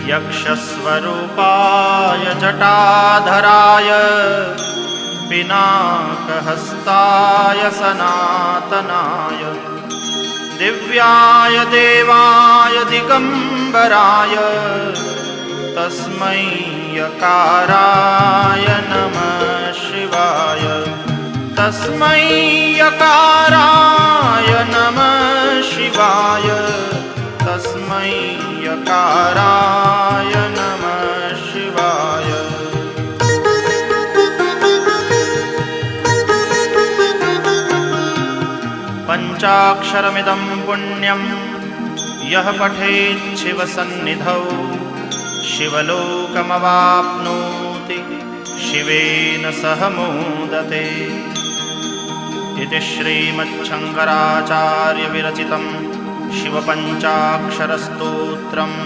यक्षस्वरूपाय जटाधराय पिनाकहस्ताय सनातनाय दिव्याय देवाय दिगंबराय तस्मै यकाराय नमः शिवाय तस्मै यकाराय नमः शिवाय तस्मै यकाराय नमः शिवाय। पंचाक्षरमिदं पुण्यं यः पठेत् शिवसन्निधौ शिवलोकमवाप्नोति शिवेन सह मोदते। इति श्रीमच्छङ्कराचार्यविरचितं शिवपञ्चाक्षरस्तोत्रम्